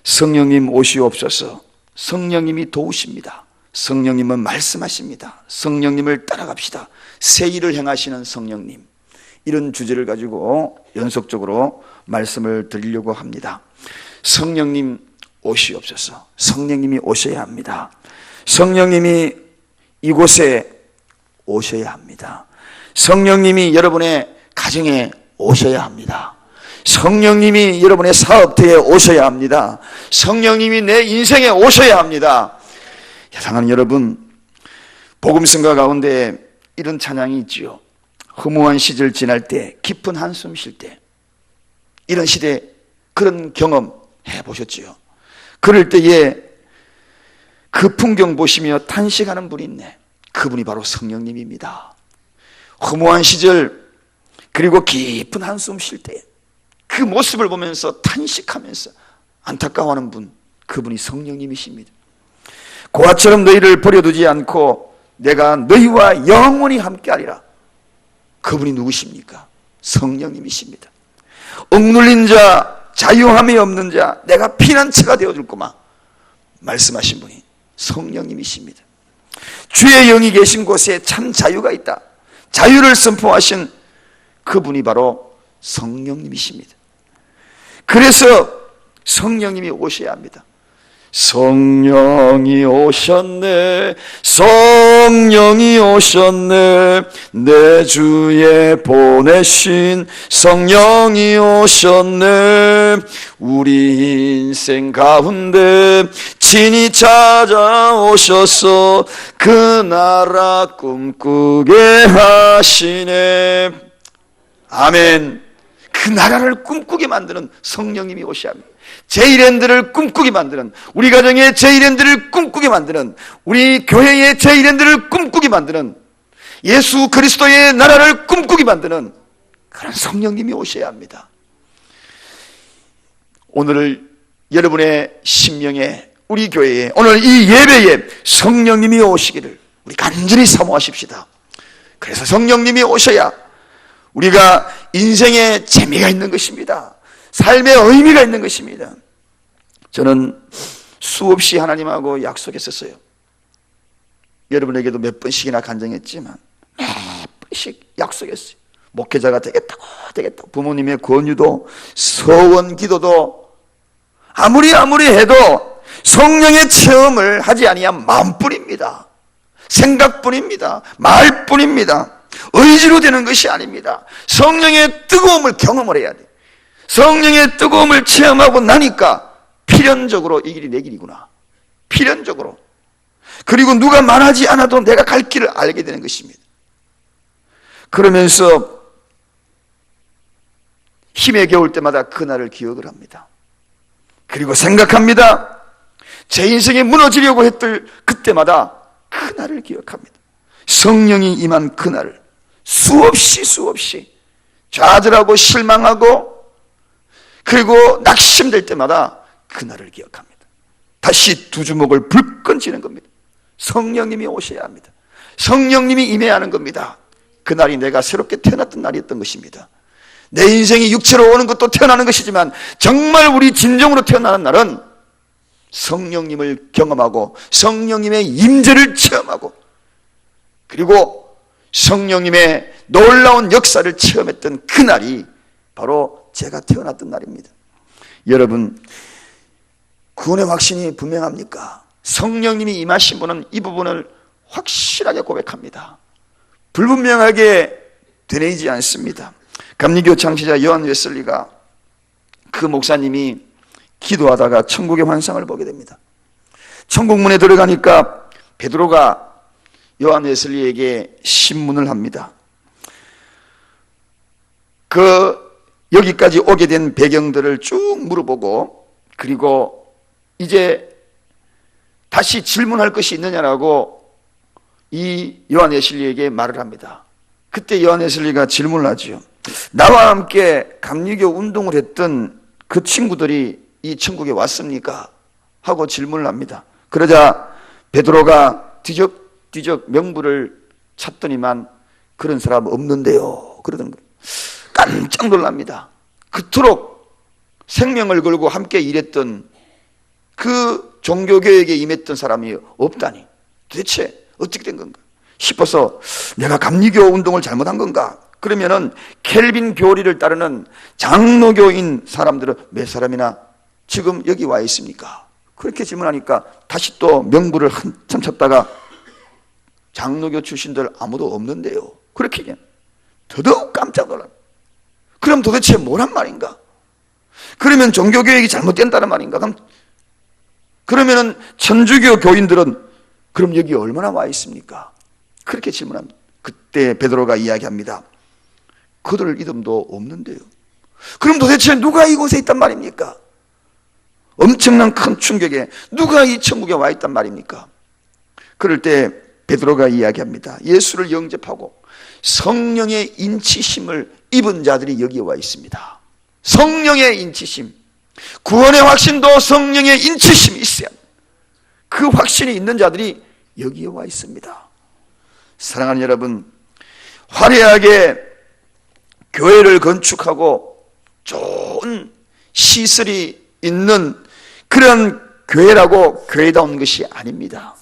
성령님 오시옵소서. 성령님이 도우십니다. 성령님은 말씀하십니다. 성령님을 따라갑시다. 새 일을 행하시는 성령님, 이런 주제를 가지고 연속적으로 말씀을 드리려고 합니다. 성령님 오시옵소서. 성령님이 오셔야 합니다. 성령님이 이곳에 오셔야 합니다. 성령님이 여러분의 가정에 오셔야 합니다. 성령님이 여러분의 사업터에 오셔야 합니다. 성령님이 내 인생에 오셔야 합니다. 사랑하는 여러분, 복음성가 가운데 이런 찬양이 있지요. 허무한 시절 지날 때, 깊은 한숨 쉴 때, 이런 시대 그런 경험 해보셨지요? 그럴 때에 그 풍경 보시며 탄식하는 분이 있네. 그분이 바로 성령님입니다. 허무한 시절, 그리고 깊은 한숨 쉴 때 그 모습을 보면서 탄식하면서 안타까워하는 분, 그분이 성령님이십니다. 고아처럼 너희를 버려두지 않고 내가 너희와 영원히 함께하리라. 그분이 누구십니까? 성령님이십니다. 억눌린 자, 자유함이 없는 자, 내가 피난처가 되어줄 거마 말씀하신 분이 성령님이십니다. 주의 영이 계신 곳에 참 자유가 있다. 자유를 선포하신 그분이 바로 성령님이십니다. 그래서 성령님이 오셔야 합니다. 성령이 오셨네, 성령이 오셨네, 내 주에 보내신 성령이 오셨네. 우리 인생 가운데 친히 찾아오셔서 그 나라 꿈꾸게 하시네. 아멘. 그 나라를 꿈꾸게 만드는 성령님이 오셔야 합니다. 제이랜드를 꿈꾸게 만드는, 우리 가정의 제이랜드를 꿈꾸게 만드는, 우리 교회의 제이랜드를 꿈꾸게 만드는, 예수 그리스도의 나라를 꿈꾸게 만드는 그런 성령님이 오셔야 합니다. 오늘 여러분의 심령에, 우리 교회에, 오늘 이 예배에 성령님이 오시기를 우리 간절히 사모하십시다. 그래서 성령님이 오셔야 우리가 인생에 재미가 있는 것입니다. 삶에 의미가 있는 것입니다. 저는 수없이 하나님하고 약속했었어요. 여러분에게도 몇 번씩이나 간증했지만 몇 번씩 약속했어요. 목회자가 되겠다고. 부모님의 권유도, 서원 기도도 아무리 해도 성령의 체험을 하지 아니한 마음뿐입니다. 생각뿐입니다. 말뿐입니다. 의지로 되는 것이 아닙니다. 성령의 뜨거움을 경험을 해야 돼. 성령의 뜨거움을 체험하고 나니까 필연적으로 이 길이 내 길이구나. 필연적으로. 그리고 누가 말하지 않아도 내가 갈 길을 알게 되는 것입니다. 그러면서 힘에 겨울 때마다 그날을 기억을 합니다. 그리고 생각합니다. 제 인생에 무너지려고 했던 그때마다 그날을 기억합니다. 성령이 임한 그날을 수없이 좌절하고 실망하고 그리고 낙심될 때마다 그날을 기억합니다. 다시 두 주먹을 불끈 쥐는 겁니다. 성령님이 오셔야 합니다. 성령님이 임해야 하는 겁니다. 그날이 내가 새롭게 태어났던 날이었던 것입니다. 내 인생이 육체로 오는 것도 태어나는 것이지만 정말 우리 진정으로 태어나는 날은 성령님을 경험하고 성령님의 임재를 체험하고 그리고 성령님의 놀라운 역사를 체험했던 그날이 바로 제가 태어났던 날입니다. 여러분, 구원의 확신이 분명합니까? 성령님이 임하신 분은 이 부분을 확실하게 고백합니다. 불분명하게 되뇌이지 않습니다. 감리교 창시자 요한 웨슬리가, 그 목사님이 기도하다가 천국의 환상을 보게 됩니다. 천국문에 들어가니까 베드로가 요한 웨슬리에게 신문을 합니다. 여기까지 오게 된 배경들을 쭉 물어보고, 그리고 이제 다시 질문할 것이 있느냐라고 이 요한 웨슬리에게 말을 합니다. 그때 요한 웨슬리가 질문을 하지요. 나와 함께 감리교 운동을 했던 그 친구들이 이 천국에 왔습니까? 하고 질문을 합니다. 그러자 베드로가 뒤적 명부를 찾더니만 그런 사람 없는데요. 그러던 거예요. 깜짝 놀랍니다. 그토록 생명을 걸고 함께 일했던 그 종교개혁에 임했던 사람이 없다니 도대체 어떻게 된 건가 싶어서 내가 감리교 운동을 잘못한 건가? 그러면은 켈빈 교리를 따르는 장로교인 사람들은 몇 사람이나 지금 여기 와 있습니까? 그렇게 질문하니까 다시 또 명부를 한참 찾다가 장로교 출신들 아무도 없는데요. 그렇게 얘기해요. 더더욱 깜짝 놀라요. 그럼 도대체 뭐란 말인가? 그러면 종교교육이 잘못된다는 말인가? 그러면은 천주교 교인들은 그럼 여기 얼마나 와 있습니까? 그렇게 질문합니다. 그때 베드로가 이야기합니다. 그들 이름도 없는데요. 그럼 도대체 누가 이곳에 있단 말입니까? 엄청난 큰 충격에 누가 이 천국에 와 있단 말입니까? 그럴 때 베드로가 이야기합니다. 예수를 영접하고 성령의 인치심을 입은 자들이 여기에 와 있습니다. 성령의 인치심, 구원의 확신도 성령의 인치심이 있어야 합니다. 그 확신이 있는 자들이 여기에 와 있습니다. 사랑하는 여러분, 화려하게 교회를 건축하고 좋은 시설이 있는 그런 교회라고 교회다운 것이 아닙니다.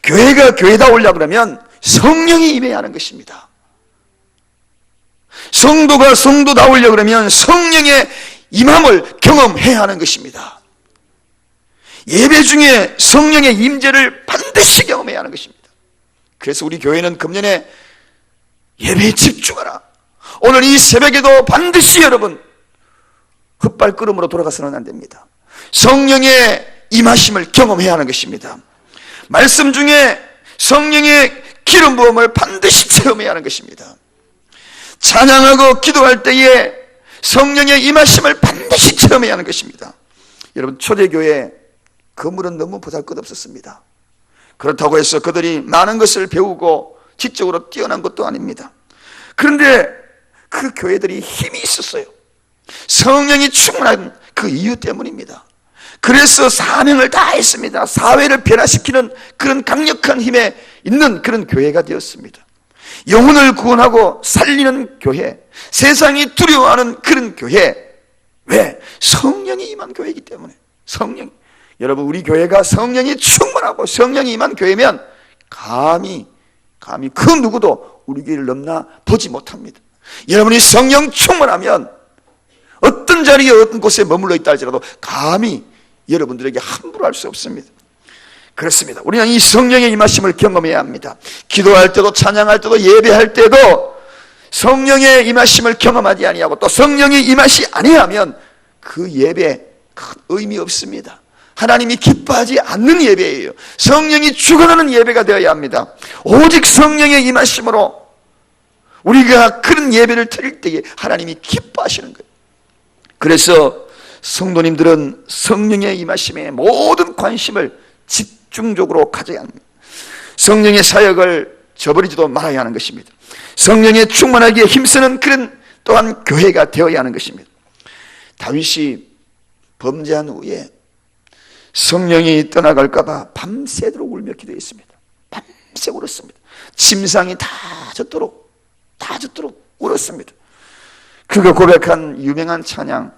교회가 교회다우려고 그러면 성령이 임해야 하는 것입니다. 성도가 성도다우려고 그러면 성령의 임함을 경험해야 하는 것입니다. 예배 중에 성령의 임재를 반드시 경험해야 하는 것입니다. 그래서 우리 교회는 금년에 예배에 집중하라. 오늘 이 새벽에도 반드시 여러분 헛발걸음으로 돌아가서는 안 됩니다. 성령의 임하심을 경험해야 하는 것입니다. 말씀 중에 성령의 기름 부음을 반드시 체험해야 하는 것입니다. 찬양하고 기도할 때에 성령의 임하심을 반드시 체험해야 하는 것입니다. 여러분, 초대교회 건물은 너무 보잘것없었습니다. 그렇다고 해서 그들이 많은 것을 배우고 지적으로 뛰어난 것도 아닙니다. 그런데 그 교회들이 힘이 있었어요. 성령이 충만한 그 이유 때문입니다. 그래서 사명을 다했습니다. 사회를 변화시키는 그런 강력한 힘에 있는 그런 교회가 되었습니다. 영혼을 구원하고 살리는 교회, 세상이 두려워하는 그런 교회. 왜? 성령이 임한 교회이기 때문에. 성령. 여러분, 우리 교회가 성령이 충만하고 성령이 임한 교회면 감히 그 누구도 우리 교회를 넘나 보지 못합니다. 여러분이 성령 충만하면 어떤 자리에 어떤 곳에 머물러 있다 할지라도 감히 여러분들에게 함부로 할 수 없습니다. 그렇습니다. 우리는 이 성령의 임하심을 경험해야 합니다. 기도할 때도 찬양할 때도 예배할 때도 성령의 임하심을 경험하지 아니하고 또 성령의 임하시 아니하면 그 예배 큰 의미 없습니다. 하나님이 기뻐하지 않는 예배예요. 성령이 죽어가는 예배가 되어야 합니다. 오직 성령의 임하심으로 우리가 그런 예배를 드릴 때에 하나님이 기뻐하시는 거예요. 그래서 성도님들은 성령의 임하심에 모든 관심을 집중적으로 가져야 합니다. 성령의 사역을 저버리지도 말아야 하는 것입니다. 성령의 충만하기에 힘쓰는 그런 또한 교회가 되어야 하는 것입니다. 다윗이 범죄한 후에 성령이 떠나갈까 봐 밤새도록 울며 기도했습니다. 밤새 울었습니다. 침상이 다 젖도록 울었습니다. 그가 고백한 유명한 찬양,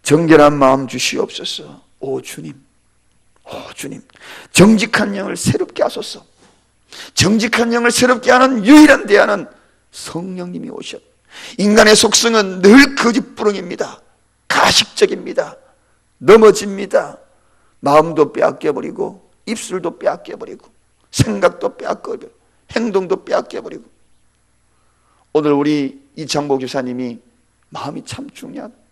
정결한 마음 주시옵소서. 오 주님, 정직한 영을 새롭게 하소서. 정직한 영을 새롭게 하는 유일한 대안은 성령님이 오셨. 인간의 속성은 늘 거짓부렁입니다. 가식적입니다. 넘어집니다. 마음도 빼앗겨버리고 입술도 빼앗겨버리고 생각도 빼앗겨버리고 행동도 빼앗겨버리고. 오늘 우리 이창복 교사님이 마음이 참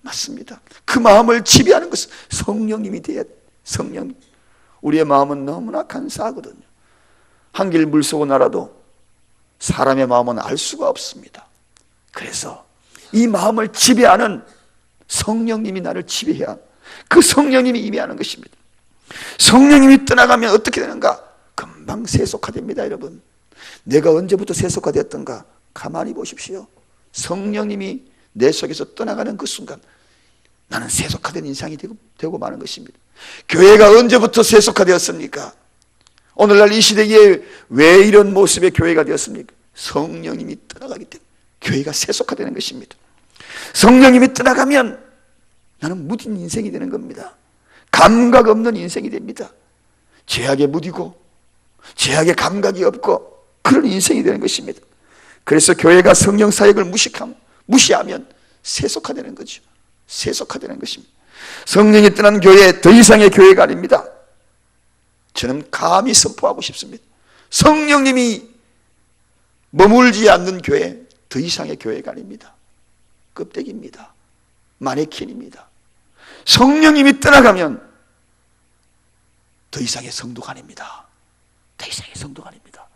맞습니다. 그 마음을 지배하는 것은 성령님이 돼야 돼. 성령님. 우리의 마음은 너무나 간사하거든요. 한길 물속을 날아도 사람의 마음은 알 수가 없습니다. 그래서 이 마음을 지배하는 성령님이 나를 지배해야 그 성령님이 임해하는 것입니다. 성령님이 떠나가면 어떻게 되는가? 금방 세속화됩니다. 여러분, 내가 언제부터 세속화되었던가 가만히 보십시오. 성령님이 내 속에서 떠나가는 그 순간 나는 세속화된 인상이 되고 마는 것입니다. 교회가 언제부터 세속화되었습니까? 오늘날 이 시대에 왜 이런 모습의 교회가 되었습니까? 성령님이 떠나가기 때문에 교회가 세속화되는 것입니다. 성령님이 떠나가면 나는 무딘 인생이 되는 겁니다. 감각 없는 인생이 됩니다. 죄악에 무디고 죄악에 감각이 없고 그런 인생이 되는 것입니다. 그래서 교회가 성령 사역을 무시하면 세속화되는 거죠. 세속화되는 것입니다. 성령이 떠난 교회, 더 이상의 교회가 아닙니다. 저는 감히 선포하고 싶습니다. 성령님이 머물지 않는 교회, 더 이상의 교회가 아닙니다. 껍데기입니다. 마네킹입니다. 성령님이 떠나가면 더 이상의 성도가 아닙니다. 더 이상의 성도가 아닙니다.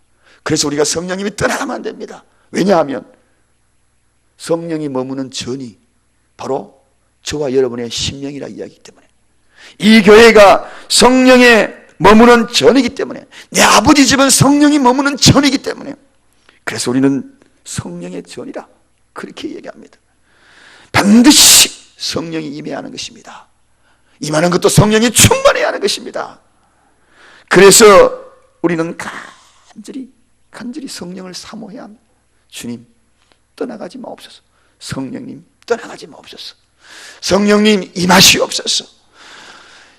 그래서 우리가 성령님이 떠나가면 안 됩니다. 왜냐하면 성령이 머무는 전이 바로 저와 여러분의 심령이라 이야기이기 때문에, 이 교회가 성령의 머무는 전이기 때문에, 내 아버지 집은 성령이 머무는 전이기 때문에, 그래서 우리는 성령의 전이라 그렇게 얘기합니다. 반드시 성령이 임해야 하는 것입니다. 임하는 것도 성령이 충만해야 하는 것입니다. 그래서 우리는 간절히 성령을 사모해야 합니다. 주님 떠나가지 마옵소서. 성령님 떠나가지 마옵소서. 성령님 임하시옵소서.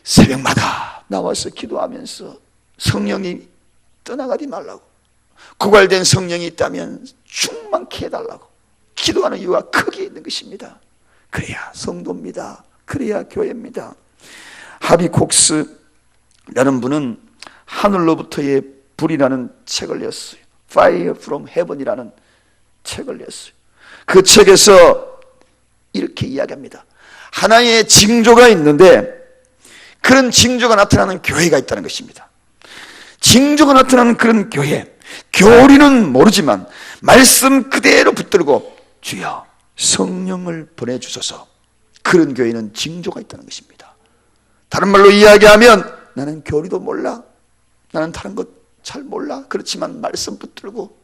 새벽마다 나와서 기도하면서 성령님 떠나가지 말라고, 고갈된 성령이 있다면 충만케 해달라고 기도하는 이유가 크게 있는 것입니다. 그래야 성도입니다. 그래야 교회입니다. 하비콕스라는 분은 하늘로부터의 불이라는 책을 냈어요. Fire from Heaven이라는 책을 냈어요. 그 책에서 이렇게 이야기합니다. 하나의 징조가 있는데 그런 징조가 나타나는 교회가 있다는 것입니다. 징조가 나타나는 그런 교회, 교리는 모르지만 말씀 그대로 붙들고 주여 성령을 보내주소서, 그런 교회는 징조가 있다는 것입니다. 다른 말로 이야기하면 나는 교리도 몰라, 나는 다른 것 잘 몰라, 그렇지만 말씀 붙들고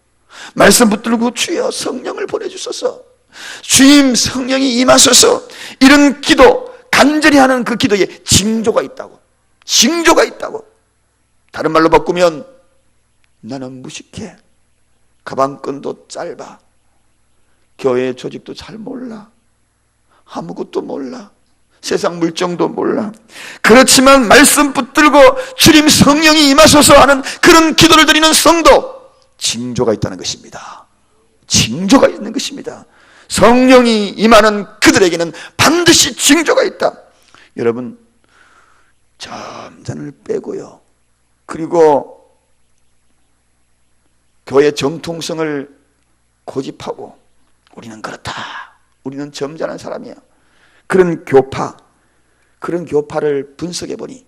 주여 성령을 보내주소서, 주님 성령이 임하소서, 이런 기도 간절히 하는 그 기도에 징조가 있다고. 징조가 있다고. 다른 말로 바꾸면 나는 무식해, 가방끈도 짧아, 교회 조직도 잘 몰라, 아무것도 몰라, 세상 물정도 몰라, 그렇지만 말씀 붙들고 주님 성령이 임하소서 하는 그런 기도를 드리는 성도, 징조가 있다는 것입니다. 징조가 있는 것입니다. 성령이 임하는 그들에게는 반드시 징조가 있다. 여러분, 점잔을 빼고요, 그리고 교회 정통성을 고집하고 우리는 그렇다, 우리는 점잖은 사람이야, 그런 교파를 분석해 보니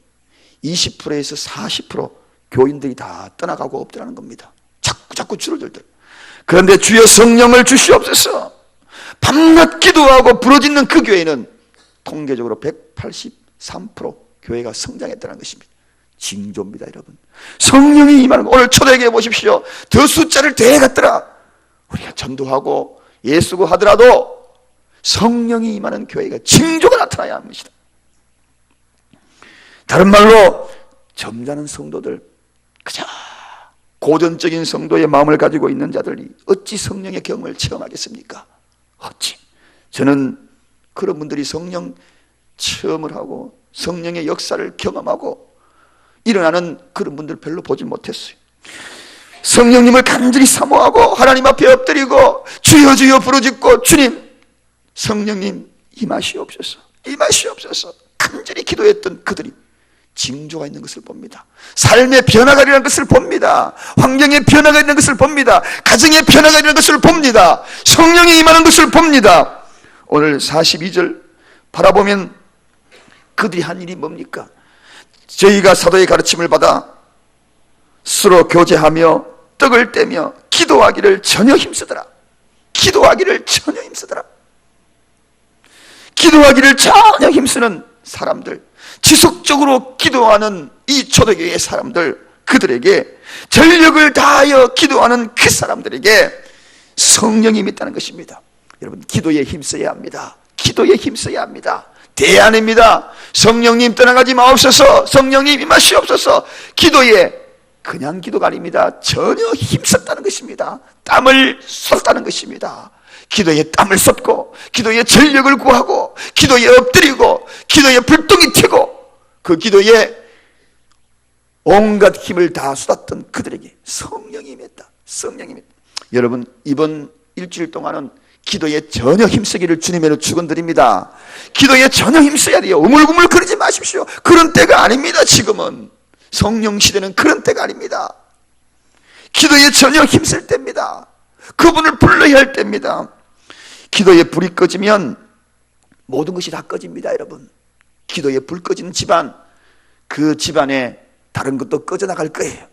20%에서 40% 교인들이 다 떠나가고 없더라는 겁니다. 자꾸 줄어들더라. 그런데 주여 성령을 주시옵소서, 밤낮 기도하고 부르짖는 그 교회는 통계적으로 183% 교회가 성장했다는 것입니다. 징조입니다, 여러분. 성령이 임하는 거, 오늘 초대교회 보십시오. 더 숫자를 대갔더라. 우리가 전도하고 예수고 하더라도 성령이 임하는 교회가 징조가 나타나야 합니다. 다른 말로 점잖은 성도들, 그저 고전적인 성도의 마음을 가지고 있는 자들이 어찌 성령의 경험을 체험하겠습니까? 어찌. 저는 그런 분들이 성령 체험을 하고 성령의 역사를 경험하고 일어나는 그런 분들 별로 보지 못했어요. 성령님을 간절히 사모하고 하나님 앞에 엎드리고 주여 주여 부르짖고 주님 성령님 임하시옵소서, 임하시옵소서 간절히 기도했던 그들이 징조가 있는 것을 봅니다. 삶의 변화가 일어나는 것을 봅니다. 환경의 변화가 있는 것을 봅니다. 가정의 변화가 일어나는 것을 봅니다. 성령이 임하는 것을 봅니다. 오늘 42절 바라보면 그들이 한 일이 뭡니까? 저희가 사도의 가르침을 받아 서로 교제하며 떡을 떼며 기도하기를 전혀 힘쓰더라. 기도하기를 전혀 힘쓰더라. 기도하기를 전혀 힘쓰는 사람들, 지속적으로 기도하는 이 초대교회의 사람들, 그들에게 전력을 다하여 기도하는 그 사람들에게 성령이 있다는 것입니다. 여러분, 기도에 힘써야 합니다. 기도에 힘써야 합니다. 대안입니다. 성령님 떠나가지 마옵소서, 성령님 임하시옵소서. 기도에 그냥 기도가 아닙니다. 전혀 힘썼다는 것입니다. 땀을 쏟았다는 것입니다. 기도에 땀을 쏟고 기도에 전력을 구하고 기도에 엎드리고 기도에 불똥이 튀고 그 기도에 온갖 힘을 다 쏟았던 그들에게 성령이 임했다. 성령이 임했다. 여러분, 이번 일주일 동안은 기도에 전혀 힘쓰기를 주님으로 축원드립니다. 기도에 전혀 힘써야 돼요. 우물우물 거리지 마십시오. 그런 때가 아닙니다. 지금은 성령 시대는 그런 때가 아닙니다. 기도에 전혀 힘쓸 때입니다. 그분을 불러야 할 때입니다. 기도에 불이 꺼지면 모든 것이 다 꺼집니다. 여러분, 기도에 불 꺼지는 집안, 그 집안에 다른 것도 꺼져나갈 거예요.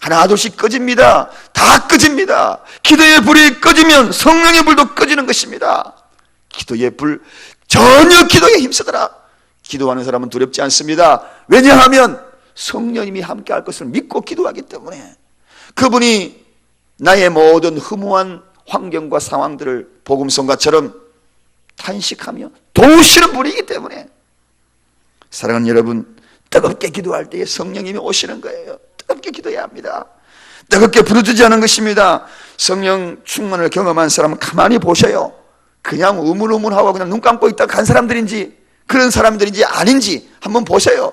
하나 둘씩 꺼집니다. 다 꺼집니다. 기도의 불이 꺼지면 성령의 불도 꺼지는 것입니다. 기도의 불, 전혀 기도에 힘쓰더라. 기도하는 사람은 두렵지 않습니다. 왜냐하면 성령님이 함께 할 것을 믿고 기도하기 때문에, 그분이 나의 모든 허무한 환경과 상황들을 복음성가처럼 탄식하며 도우시는 분이기 때문에, 사랑하는 여러분, 뜨겁게 기도할 때에 성령님이 오시는 거예요. 뜨겁게 기도해야 합니다. 뜨겁게 부르짖지 않은 것입니다. 성령 충만을 경험한 사람은 가만히 보셔요. 그냥 우물우물하고 그냥 눈 감고 있다 간 사람들인지 그런 사람들인지 아닌지 한번 보세요.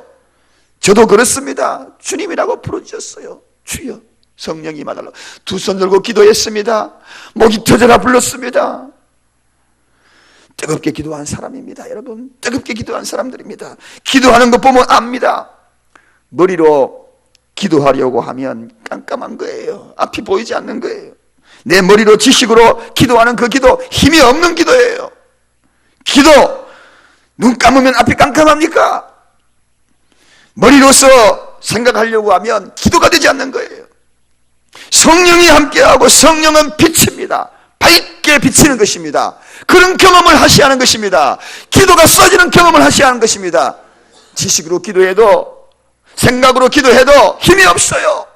저도 그렇습니다. 주님이라고 부르짖었어요. 주여 성령이 임하달라고 두 손 들고 기도했습니다. 목이 터져라 불렀습니다. 뜨겁게 기도한 사람입니다. 여러분, 뜨겁게 기도한 사람들입니다. 기도하는 것 보면 압니다. 머리로 기도하려고 하면 깜깜한 거예요. 앞이 보이지 않는 거예요. 내 머리로 지식으로 기도하는 그 기도, 힘이 없는 기도예요. 기도, 눈 감으면 앞이 깜깜합니까? 머리로서 생각하려고 하면 기도가 되지 않는 거예요. 성령이 함께하고, 성령은 빛입니다. 밝게 비치는 것입니다. 그런 경험을 하셔야 하는 것입니다. 기도가 쏟아지는 경험을 하셔야 하는 것입니다. 지식으로 기도해도, 생각으로 기도해도 힘이 없어요.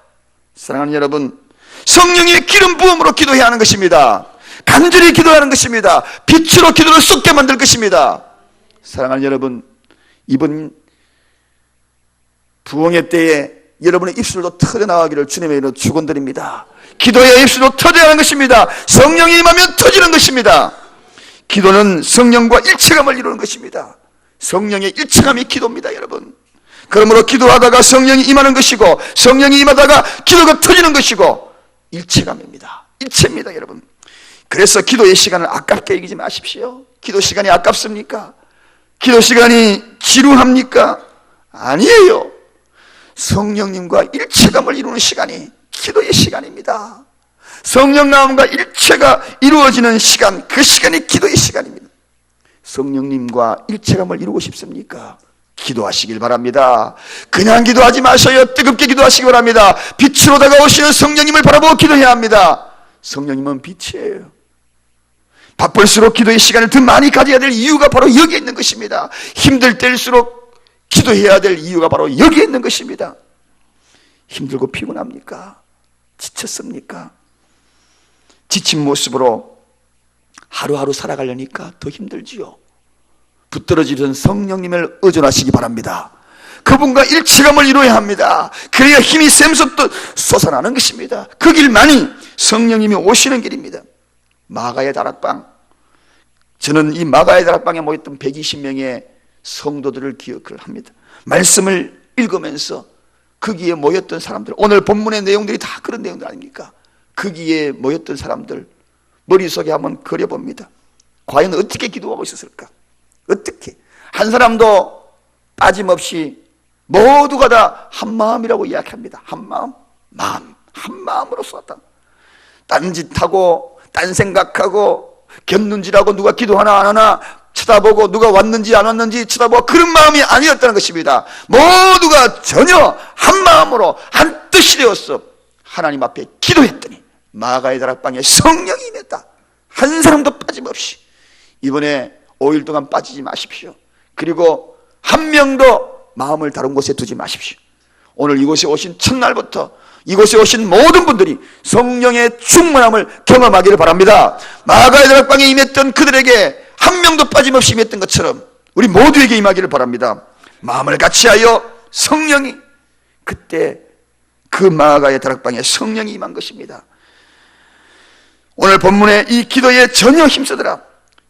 사랑하는 여러분, 성령의 기름 부음으로 기도해야 하는 것입니다. 간절히 기도하는 것입니다. 빛으로 기도를 쏟게 만들 것입니다. 사랑하는 여러분, 이번 부흥의 때에 여러분의 입술도 터져나가기를 주님의 이름으로 축원드립니다. 기도의 입술도 터져야 하는 것입니다. 성령이 임하면 터지는 것입니다. 기도는 성령과 일체감을 이루는 것입니다. 성령의 일체감이 기도입니다. 여러분, 그러므로 기도하다가 성령이 임하는 것이고, 성령이 임하다가 기도가 터지는 것이고, 일체감입니다. 일체입니다. 여러분, 그래서 기도의 시간을 아깝게 여기지 마십시오. 기도 시간이 아깝습니까? 기도 시간이 지루합니까? 아니에요. 성령님과 일체감을 이루는 시간이 기도의 시간입니다. 성령남과 일체가 이루어지는 시간, 그 시간이 기도의 시간입니다. 성령님과 일체감을 이루고 싶습니까? 기도하시길 바랍니다. 그냥 기도하지 마셔요. 뜨겁게 기도하시기 바랍니다. 빛으로 다가오시는 성령님을 바라보고 기도해야 합니다. 성령님은 빛이에요. 바쁠수록 기도의 시간을 더 많이 가져야 될 이유가 바로 여기에 있는 것입니다. 힘들 때일수록 기도해야 될 이유가 바로 여기에 있는 것입니다. 힘들고 피곤합니까? 지쳤습니까? 지친 모습으로 하루하루 살아가려니까 더 힘들지요. 붙들어지던 성령님을 의존하시기 바랍니다. 그분과 일체감을 이루어야 합니다. 그래야 힘이 샘솟듯 솟아나는 것입니다. 그 길만이 성령님이 오시는 길입니다. 마가의 다락방, 저는 이 마가의 다락방에 모였던 120명의 성도들을 기억을 합니다. 말씀을 읽으면서 거기에 모였던 사람들, 오늘 본문의 내용들이 다 그런 내용들 아닙니까? 거기에 모였던 사람들 머릿속에 한번 그려봅니다. 과연 어떻게 기도하고 있었을까? 어떻게? 한 사람도 빠짐없이 모두가 다 한마음이라고 이야기합니다. 한마음, 마음, 한마음으로 쏟았다. 딴짓하고 딴 생각하고 곁눈질하고 누가 기도하나 안 하나 쳐다보고 누가 왔는지 안 왔는지 쳐다보고 그런 마음이 아니었다는 것입니다. 모두가 전혀 한 마음으로 한 뜻이 되었어 하나님 앞에 기도했더니 마가의 다락방에 성령이 임했다. 한 사람도 빠짐없이. 이번에 5일 동안 빠지지 마십시오. 그리고 한 명도 마음을 다른 곳에 두지 마십시오. 오늘 이곳에 오신 첫날부터 이곳에 오신 모든 분들이 성령의 충만함을 경험하기를 바랍니다. 마가의 다락방에 임했던 그들에게 한 명도 빠짐없이 임했던 것처럼 우리 모두에게 임하기를 바랍니다. 마음을 같이하여 성령이, 그때 그 마가의 다락방에 성령이 임한 것입니다. 오늘 본문에 이 기도에 전혀 힘쓰더라.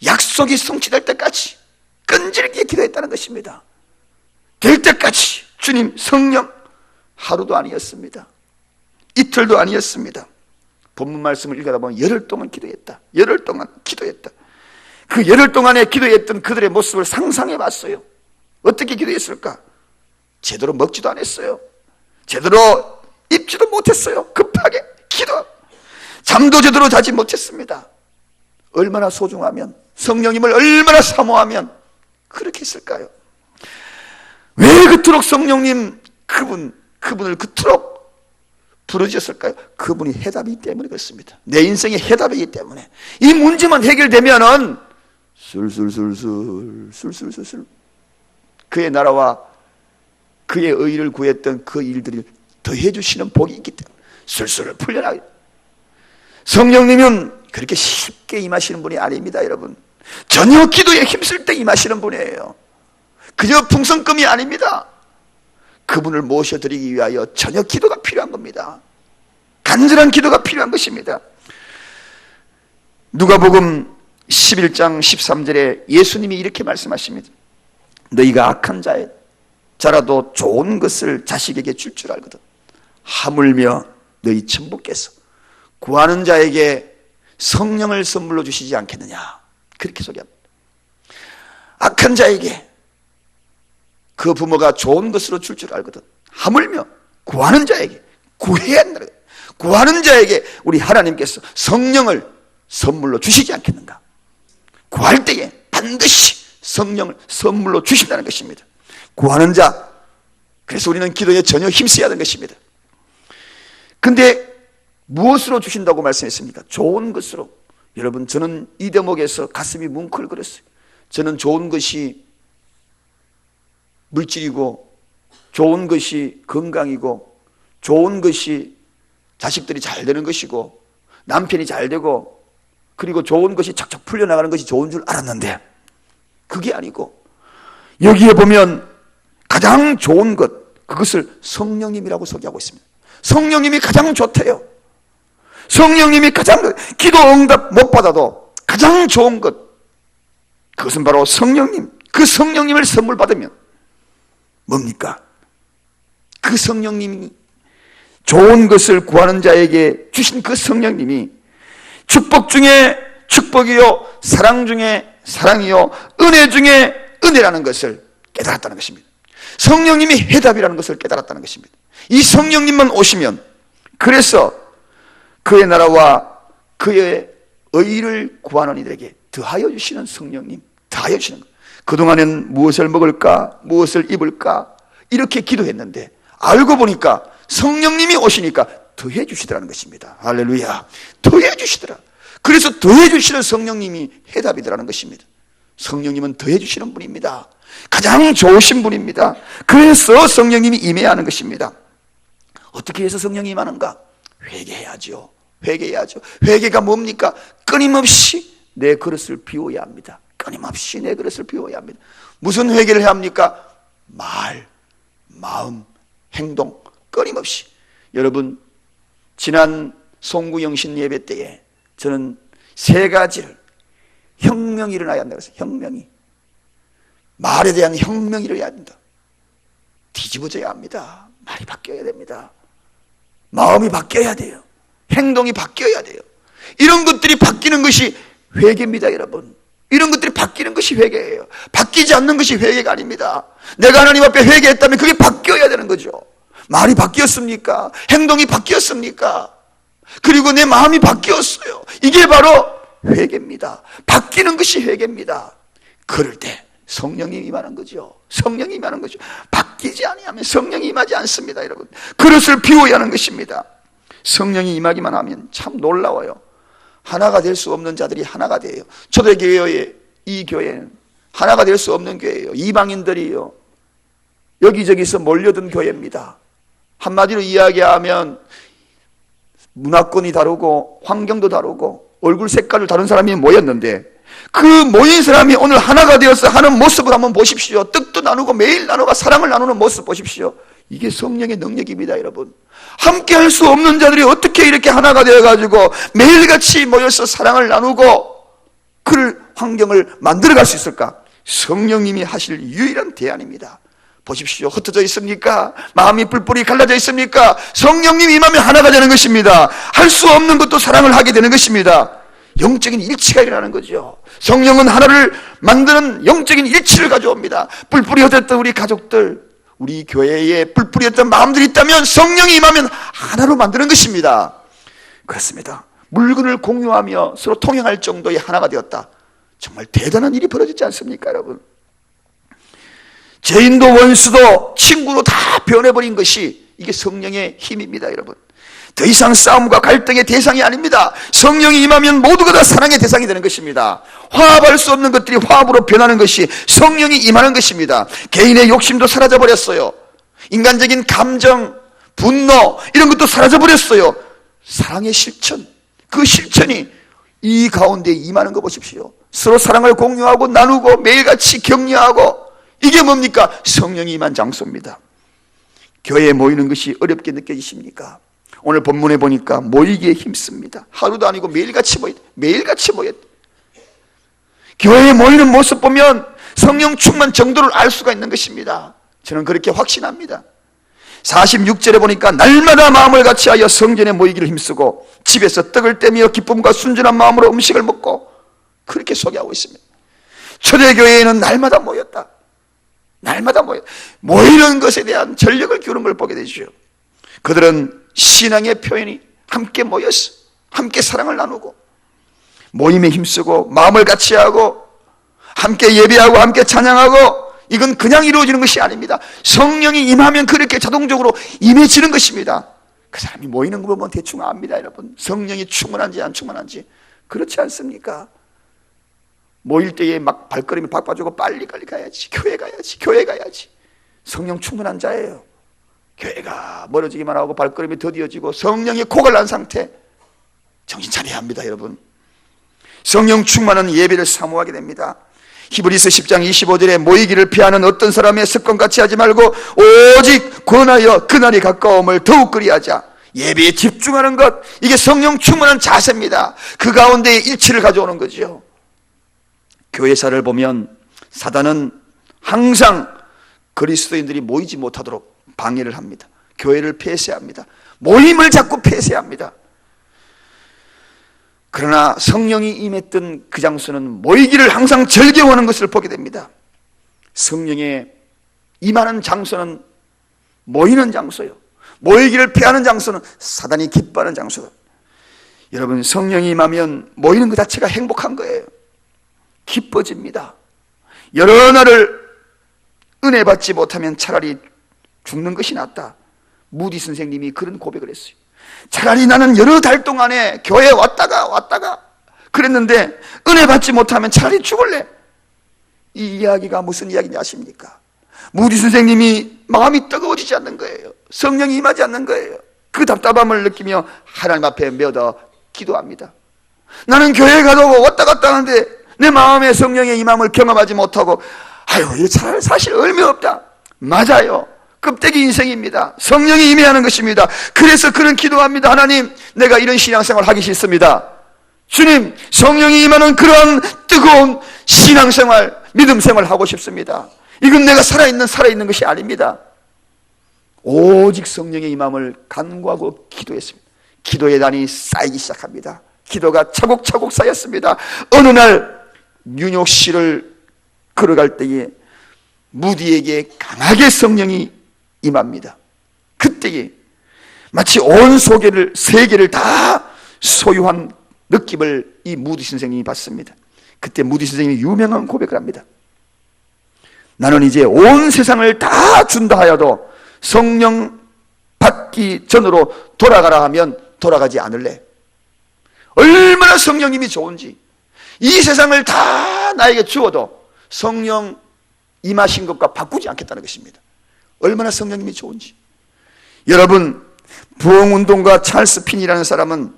약속이 성취될 때까지 끈질기게 기도했다는 것입니다. 될 때까지 주님, 성령. 하루도 아니었습니다. 이틀도 아니었습니다. 본문 말씀을 읽다 보면 열흘 동안 기도했다. 열흘 동안 기도했다. 그 열흘 동안에 기도했던 그들의 모습을 상상해 봤어요. 어떻게 기도했을까? 제대로 먹지도 않았어요. 제대로 입지도 못했어요. 급하게 기도. 잠도 제대로 자지 못했습니다. 얼마나 소중하면, 성령님을 얼마나 사모하면 그렇게 했을까요? 왜 그토록 성령님 그분을 그토록 부르셨을까요? 그분이 해답이기 때문에 그렇습니다. 내 인생의 해답이기 때문에. 이 문제만 해결되면은 술술술술 그의 나라와 그의 의를 구했던 그 일들을 더해 주시는 복이 있기 때문에 술술 풀려나게. 성령님은 그렇게 쉽게 임하시는 분이 아닙니다, 여러분. 전혀 기도에 힘쓸 때 임하시는 분이에요. 그저 풍성금이 아닙니다. 그분을 모셔드리기 위하여 전혀 기도가 필요한 겁니다. 간절한 기도가 필요한 것입니다. 누가복음 11장 13절에 예수님이 이렇게 말씀하십니다. 너희가 악한 자라도 좋은 것을 자식에게 줄 줄 알거든. 하물며 너희 천부께서 구하는 자에게 성령을 선물로 주시지 않겠느냐. 그렇게 소개합니다. 악한 자에게 그 부모가 좋은 것으로 줄 줄 알거든. 하물며 구하는 자에게, 구해야 한다. 구하는 자에게 우리 하나님께서 성령을 선물로 주시지 않겠는가. 구할 때에 반드시 성령을 선물로 주신다는 것입니다. 구하는 자. 그래서 우리는 기도에 전혀 힘써야 하는 것입니다. 근데 무엇으로 주신다고 말씀했습니까? 좋은 것으로. 여러분, 저는 이 대목에서 가슴이 뭉클거렸어요. 저는 좋은 것이 물질이고, 좋은 것이 건강이고, 좋은 것이 자식들이 잘 되는 것이고, 남편이 잘 되고, 그리고 좋은 것이 척척 풀려나가는 것이 좋은 줄 알았는데 그게 아니고, 여기에 보면 가장 좋은 것, 그것을 성령님이라고 소개하고 있습니다. 성령님이 가장 좋대요. 성령님이 가장, 기도 응답 못 받아도 가장 좋은 것, 그것은 바로 성령님. 그 성령님을 선물 받으면 뭡니까? 그 성령님이, 좋은 것을 구하는 자에게 주신 그 성령님이 축복 중에 축복이요, 사랑 중에 사랑이요, 은혜 중에 은혜라는 것을 깨달았다는 것입니다. 성령님이 해답이라는 것을 깨달았다는 것입니다. 이 성령님만 오시면, 그래서 그의 나라와 그의 의를 구하는 이들에게 더하여 주시는 성령님, 더하여 주시는 것. 그동안엔 무엇을 먹을까, 무엇을 입을까 이렇게 기도했는데 알고 보니까 성령님이 오시니까 더해 주시더라는 것입니다. 할렐루야. 더해 주시더라. 그래서 더해 주시는 성령님이 해답이더라는 것입니다. 성령님은 더해 주시는 분입니다. 가장 좋으신 분입니다. 그래서 성령님이 임해야 하는 것입니다. 어떻게 해서 성령이 임하는가? 회개해야죠. 회개해야죠. 회개가 뭡니까? 끊임없이 내 그릇을 비워야 합니다. 끊임없이 내 그릇을 비워야 합니다. 무슨 회개를 해야 합니까? 말, 마음, 행동, 끊임없이. 여러분, 지난 송구영신 예배 때에 저는 세 가지를, 혁명이 일어나야 한다고 했어요. 혁명이. 말에 대한 혁명이 일어나야 된다. 뒤집어져야 합니다. 말이 바뀌어야 됩니다. 마음이 바뀌어야 돼요. 행동이 바뀌어야 돼요. 이런 것들이 바뀌는 것이 회개입니다, 여러분. 이런 것들이 바뀌는 것이 회개예요. 바뀌지 않는 것이 회개가 아닙니다. 내가 하나님 앞에 회개했다면 그게 바뀌어야 되는 거죠. 말이 바뀌었습니까? 행동이 바뀌었습니까? 그리고 내 마음이 바뀌었어요. 이게 바로 회개입니다. 바뀌는 것이 회개입니다. 그럴 때 성령이 임하는 거죠. 성령이 임하는 거죠. 바뀌지 아니하면 성령이 임하지 않습니다, 여러분. 그릇을 비워야 하는 것입니다. 성령이 임하기만 하면 참 놀라워요. 하나가 될 수 없는 자들이 하나가 돼요. 초대교회의 이 교회는 하나가 될 수 없는 교회예요. 이방인들이요, 여기저기서 몰려든 교회입니다. 한마디로 이야기하면 문화권이 다르고 환경도 다르고 얼굴 색깔을 다른 사람이 모였는데, 그 모인 사람이 오늘 하나가 되어서 하는 모습을 한번 보십시오. 뜻도 나누고 매일 나누고 사랑을 나누는 모습 보십시오. 이게 성령의 능력입니다, 여러분. 함께 할 수 없는 자들이 어떻게 이렇게 하나가 되어가지고 매일같이 모여서 사랑을 나누고 그럴 환경을 만들어갈 수 있을까? 성령님이 하실 유일한 대안입니다. 보십시오. 흩어져 있습니까? 마음이 뿔뿔이 갈라져 있습니까? 성령님 임하면 하나가 되는 것입니다. 할 수 없는 것도 사랑을 하게 되는 것입니다. 영적인 일치가 일어나는 거죠. 성령은 하나를 만드는 영적인 일치를 가져옵니다. 뿔뿔이 흩어졌던 우리 가족들, 우리 교회에 뿔뿔이 흩어졌던 마음들이 있다면 성령이 임하면 하나로 만드는 것입니다. 그렇습니다. 물건을 공유하며 서로 통행할 정도의 하나가 되었다. 정말 대단한 일이 벌어지지 않습니까, 여러분? 죄인도 원수도 친구로 다 변해버린 것이 이게 성령의 힘입니다, 여러분. 더 이상 싸움과 갈등의 대상이 아닙니다. 성령이 임하면 모두가 다 사랑의 대상이 되는 것입니다. 화합할 수 없는 것들이 화합으로 변하는 것이 성령이 임하는 것입니다. 개인의 욕심도 사라져버렸어요. 인간적인 감정, 분노 이런 것도 사라져버렸어요. 사랑의 실천, 그 실천이 이 가운데 임하는 거 보십시오. 서로 사랑을 공유하고 나누고 매일같이 격려하고, 이게 뭡니까? 성령이 임한 장소입니다. 교회에 모이는 것이 어렵게 느껴지십니까? 오늘 본문에 보니까 모이기에 힘씁니다. 하루도 아니고 매일같이 모였다. 교회에 모이는 모습 보면 성령 충만 정도를 알 수가 있는 것입니다. 저는 그렇게 확신합니다. 46절에 보니까 날마다 마음을 같이하여 성전에 모이기를 힘쓰고 집에서 떡을 떼며 기쁨과 순전한 마음으로 음식을 먹고, 그렇게 소개하고 있습니다. 초대교회에는 날마다 모였다. 날마다 모이는 것에 대한 전력을 기울인 걸 보게 되죠. 그들은 신앙의 표현이 함께 모였어. 함께 사랑을 나누고 모임에 힘쓰고 마음을 같이 하고 함께 예배하고 함께 찬양하고, 이건 그냥 이루어지는 것이 아닙니다. 성령이 임하면 그렇게 자동적으로 임해지는 것입니다. 그 사람이 모이는 거 보면 대충 압니다, 여러분. 성령이 충만한지 안 충만한지. 그렇지 않습니까? 모일 때에 막 발걸음이 바빠지고 빨리 가야지. 교회 가야지. 성령 충만한 자예요. 교회가 멀어지기만 하고 발걸음이 더디어지고 성령이 고갈난 상태, 정신 차려야 합니다, 여러분. 성령 충만한 예배를 사모하게 됩니다. 히브리서 10장 25절에 모이기를 피하는 어떤 사람의 습관같이 하지 말고 오직 권하여 그날이 가까움을 더욱 그리하자. 예배에 집중하는 것, 이게 성령 충만한 자세입니다. 그 가운데 일치를 가져오는 거죠. 교회사를 보면 사단은 항상 그리스도인들이 모이지 못하도록 방해를 합니다. 교회를 폐쇄합니다. 모임을 자꾸 폐쇄합니다. 그러나 성령이 임했던 그 장소는 모이기를 항상 즐겨하는 것을 보게 됩니다. 성령의 임하는 장소는 모이는 장소요, 모이기를 피하는 장소는 사단이 기뻐하는 장소다. 여러분, 성령이 임하면 모이는 것 자체가 행복한 거예요. 기뻐집니다. 여러 날을 은혜 받지 못하면 차라리 죽는 것이 낫다. 무디 선생님이 그런 고백을 했어요. 차라리 나는 여러 달 동안에 교회에 왔다가 그랬는데 은혜 받지 못하면 차라리 죽을래. 이 이야기가 무슨 이야기인지 아십니까? 무디 선생님이 마음이 뜨거워지지 않는 거예요. 성령이 임하지 않는 거예요. 그 답답함을 느끼며 하나님 앞에 메어다 기도합니다. 나는 교회에 가도 왔다 갔다 하는데 내 마음에 성령의 임함을 경험하지 못하고, 이거 차라리 사실 의미 없다. 맞아요. 껍데기 인생입니다. 성령이 임해하는 것입니다. 그래서 그런 기도합니다. 하나님, 내가 이런 신앙생활 하기 싫습니다. 주님, 성령이 임하는 그러한 뜨거운 신앙생활, 믿음생활 하고 싶습니다. 이건 내가 살아있는 것이 아닙니다. 오직 성령의 임함을 간구하고 기도했습니다. 기도의 단이 쌓이기 시작합니다. 기도가 차곡차곡 쌓였습니다. 어느 날 뉴욕시를 걸어갈 때에 무디에게 강하게 성령이 임합니다. 그때에 마치 온 세계를 다 소유한 느낌을 이 무디 선생님이 받습니다. 그때 무디 선생님이 유명한 고백을 합니다. 나는 이제 온 세상을 다 준다 하여도 성령 받기 전으로 돌아가라 하면 돌아가지 않을래. 얼마나 성령님이 좋은지, 이 세상을 다 나에게 주어도 성령 임하신 것과 바꾸지 않겠다는 것입니다. 얼마나 성령님이 좋은지. 여러분, 부흥운동가 찰스 핀이라는 사람은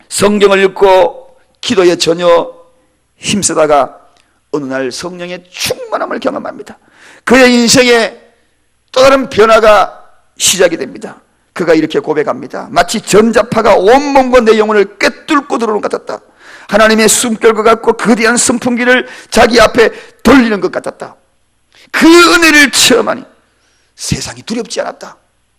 성경을 읽고 기도에 전혀 힘쓰다가 어느 날 성령의 충만함을 경험합니다. 그의 인생에 또 다른 변화가 시작이 됩니다. 그가 이렇게 고백합니다. 마치 전자파가 온몸과 내 영혼을 꿰뚫고 들어오는 것 같았다. 하나님의 숨결과 같고 거대한 선풍기를 자기 앞에 돌리는 것 같았다. 그 은혜를 체험하니 세상이 두렵지 않았다.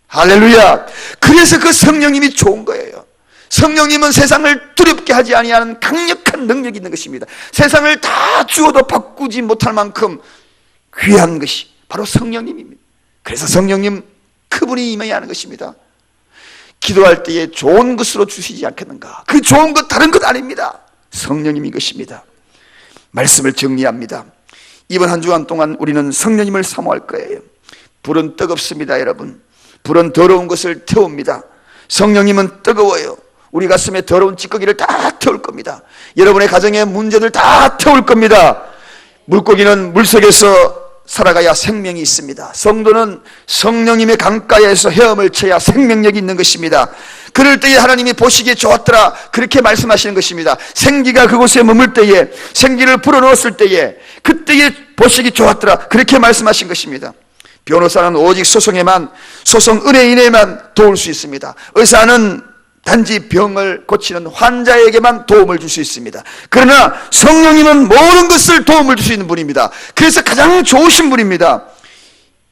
할렐루야. 그래서 그 성령님이 좋은 거예요. 성령님은 세상을 두렵게 하지 아니하는 강력한 능력이 있는 것입니다. 세상을 다 주어도 바꾸지 못할 만큼 귀한 것이 바로 성령님입니다. 그래서 성령님 그분이 임해야 하는 것입니다. 기도할 때에 좋은 것으로 주시지 않겠는가? 그 좋은 것 다른 것 아닙니다. 성령님인 것입니다. 말씀을 정리합니다. 이번 한 주간 동안 우리는 성령님을 사모할 거예요. 불은 뜨겁습니다, 여러분. 불은 더러운 것을 태웁니다. 성령님은 뜨거워요. 우리 가슴에 더러운 찌꺼기를 다 태울 겁니다. 여러분의 가정의 문제들 다 태울 겁니다. 물고기는 물속에서 살아가야 생명이 있습니다. 성도는 성령님의 강가에서 헤엄을 쳐야 생명력이 있는 것입니다. 그럴 때에 하나님이 보시기에 좋았더라, 그렇게 말씀하시는 것입니다. 생기가 그곳에 머물 때에, 생기를 불어넣었을 때에, 그때에 보시기 좋았더라, 그렇게 말씀하신 것입니다. 변호사는 오직 소송 은혜인에만 도울 수 있습니다. 의사는 단지 병을 고치는 환자에게만 도움을 줄 수 있습니다. 그러나 성령님은 모든 것을 도움을 줄 수 있는 분입니다. 그래서 가장 좋으신 분입니다.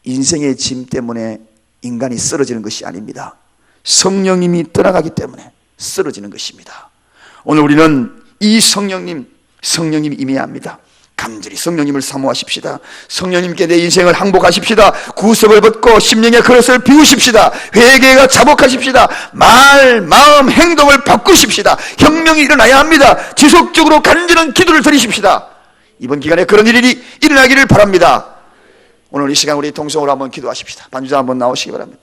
인생의 짐 때문에 인간이 쓰러지는 것이 아닙니다. 성령님이 떠나가기 때문에 쓰러지는 것입니다. 오늘 우리는 이 성령님이 임해야 합니다. 간절히 성령님을 사모하십시다. 성령님께 내 인생을 항복하십시다. 구속을 받고 심령의 그릇을 비우십시다. 회개가 자복하십시다. 말, 마음, 행동을 바꾸십시다. 혁명이 일어나야 합니다. 지속적으로 간절한 기도를 드리십시다. 이번 기간에 그런 일이 일어나기를 바랍니다. 오늘 이 시간 우리 동성으로 한번 기도하십시다. 반주자 한번 나오시기 바랍니다.